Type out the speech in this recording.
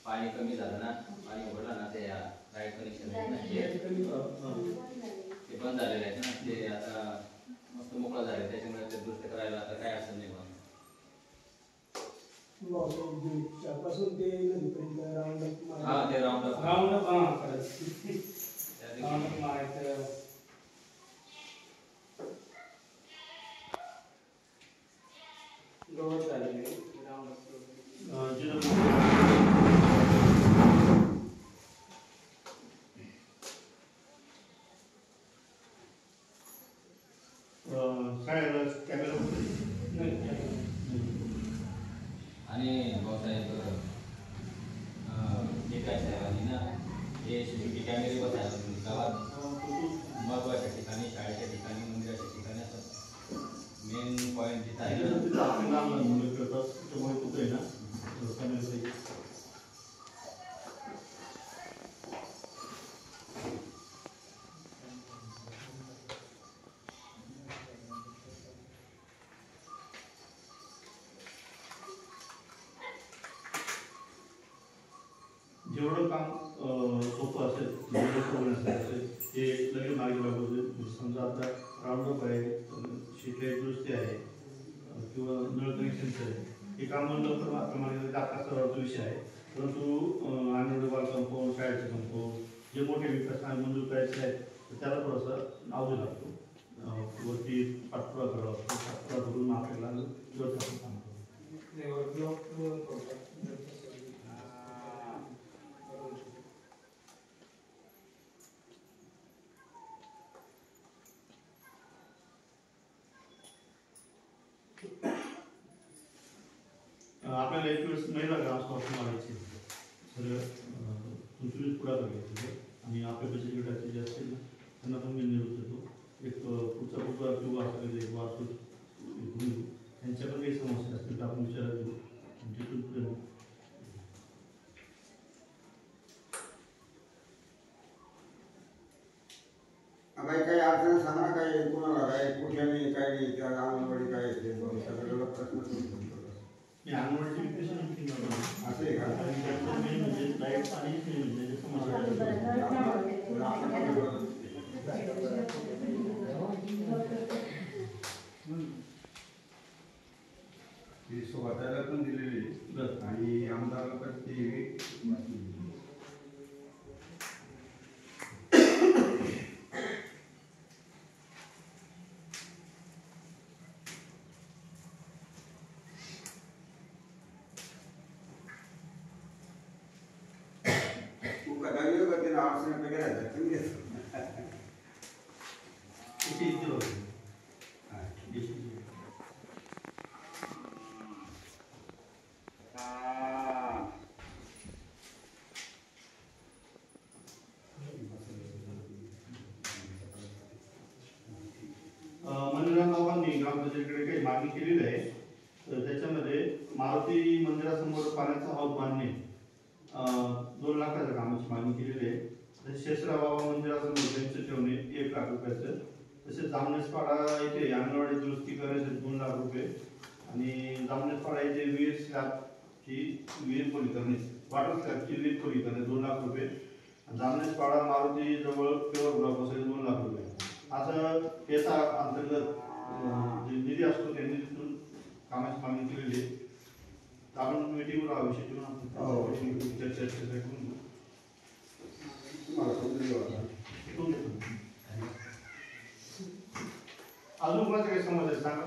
पाणी कमी झालं ना, पाणी उघडलं ना, ते लाईट कनेक्शन ते बंद झालेलं आहे ना, ते आता मस्त मोकळा झाले, त्याच्यामुळे ते दुरुस्त करायला आता काय अडचण नाही म्हणून. पासून ते नदीपर्यंत राऊंडअप मारायचं. गवत झालेलं आहे आणि भाऊसाहेब जे काय साहेबांनी ना हे CCTV कॅमेरे बसायला गावात महत्त्वाच्या ठिकाणी, शाळेच्या ठिकाणी, मंदिराच्या ठिकाणी असं मेन पॉईंट जिथं आहे जेवढं काम सोपं असेल, जेवढं असेल ते लगेच मागे लागू. समजा आता राऊंडअप आहे, शेती दुरुस्ती आहे किंवा नळ कनेक्शनचं आहे, हे काम लवकर आपल्या मागे दाखला विषय आहे. परंतु अंगणवाडी बालकंपाऊंड, शाळेचे कंपाऊंड, जे मोठे विकास मंजूर करायचे आहेत तर त्याला थोडासा अवधी लागतो. वरती पाठपुरा करावा लागतो, पाठपुरा करून आपल्याला व्यवस्थापन काम करतो. आपल्याला एक वेळेस महिला ग्रामसभा मारायची, सगळं तुमची पुढाकार घ्यायचे आणि आपल्या बचत गटाचे जे असतील ना त्यांना पण मी निरोप देतो. एक पुढचा बुधवार किंवा एक वार त्यांच्या पण काही समस्या असतील तर आपण विचारायला देऊ. तिथून पुढे काही अडचण सांगा, काय कोणाला काय कुठल्याने काय नाही, त्या अंगणवाडी काय सगळ्याला प्रश्न अंगणवाडीची विकसन असं आहे का? म्हणजे लाईट आणि स्वतःला पण दिलेली आणि आमदाराला पण ती ग्रामपंचायतीकडे काही मागणी केलेली आहे. तर त्याच्यामध्ये मारुती मंदिरासमोर पाण्याचा हौद बांधणे 2 लाखाच्या कामाची मागणी केलेली आहे. शेषराव बाबा मंदिरासमोर बेंच ठेवणे 1 लाख रुपयाचं. तसेच जामनेसपाडा येथे अंगणवाडी दुरुस्ती करायचे 2 लाख रुपये आणि जामनेसपाडा येथे विहीर स्लॅबची विहीर खोली करणे, वॉटर स्लॅबची विहीर खोली करणे 2 लाख रुपये. जामनेसपाडा मारुती जवळ प्युअर ब्लॉक असेल 2 लाख रुपये. असं याचा अंतर्गत निधी असतो त्या निधीतून कामाची मागणी केलेली आहे. आपण मीटिंगवर हा विषय घेऊन चर्चा करून अजून कोणाचं काही समज आहे सांगा.